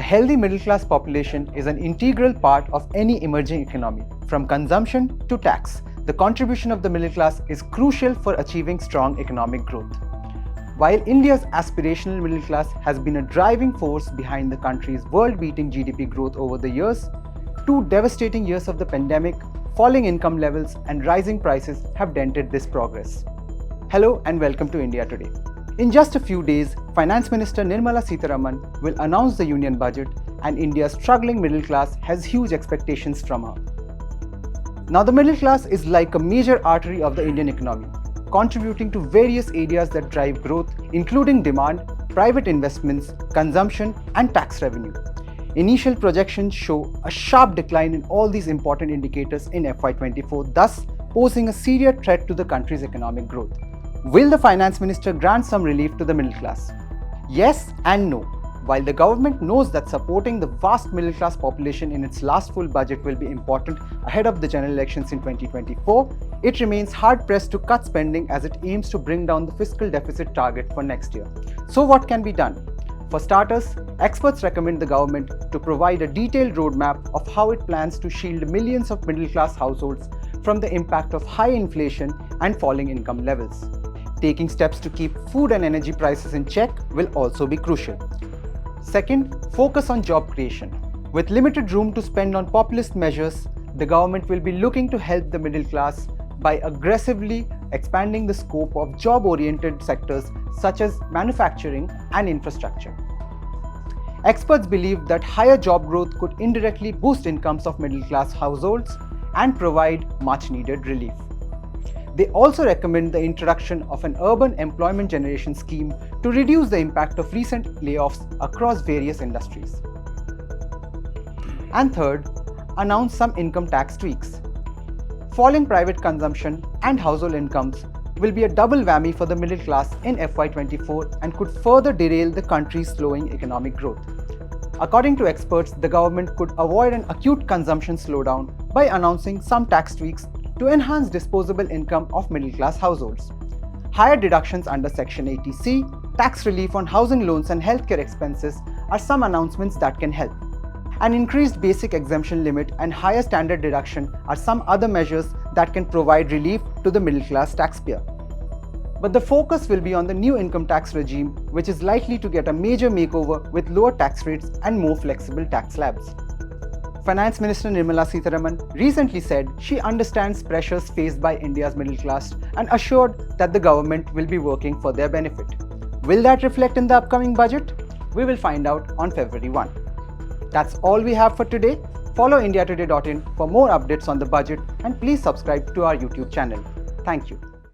A healthy middle-class population is an integral part of any emerging economy. From consumption to tax, the contribution of the middle class is crucial for achieving strong economic growth. While India's aspirational middle class has been a driving force behind the country's world-beating GDP growth over the years, 2 devastating years of the pandemic, falling income levels and rising prices have dented this progress. Hello and welcome to India Today. In just a few days, Finance Minister Nirmala Sitharaman will announce the Union Budget, and India's struggling middle class has huge expectations from her. Now, the middle class is like a major artery of the Indian economy, contributing to various areas that drive growth, including demand, private investments, consumption, and tax revenue. Initial projections show a sharp decline in all these important indicators in FY24, thus posing a serious threat to the country's economic growth. Will the Finance Minister grant some relief to the middle class? Yes and no. While the government knows that supporting the vast middle class population in its last full budget will be important ahead of the general elections in 2024, it remains hard-pressed to cut spending as it aims to bring down the fiscal deficit target for next year. So what can be done? For starters, experts recommend the government to provide a detailed roadmap of how it plans to shield millions of middle-class households from the impact of high inflation and falling income levels. Taking steps to keep food and energy prices in check will also be crucial. Second, focus on job creation. With limited room to spend on populist measures, the government will be looking to help the middle class by aggressively expanding the scope of job-oriented sectors such as manufacturing and infrastructure. Experts believe that higher job growth could indirectly boost incomes of middle-class households and provide much-needed relief. They also recommend the introduction of an urban employment generation scheme to reduce the impact of recent layoffs across various industries. And third, announce some income tax tweaks. Falling private consumption and household incomes will be a double whammy for the middle class in FY24 and could further derail the country's slowing economic growth. According to experts, the government could avoid an acute consumption slowdown by announcing some tax tweaks to enhance disposable income of middle-class households. Higher deductions under Section 80C, tax relief on housing loans and healthcare expenses are some announcements that can help. An increased basic exemption limit and higher standard deduction are some other measures that can provide relief to the middle-class taxpayer. But the focus will be on the new income tax regime, which is likely to get a major makeover with lower tax rates and more flexible tax slabs. Finance Minister Nirmala Sitharaman recently said she understands pressures faced by India's middle class and assured that the government will be working for their benefit. Will that reflect in the upcoming budget? We will find out on February 1. That's all we have for today. Follow indiatoday.in for more updates on the budget and please subscribe to our YouTube channel. Thank you.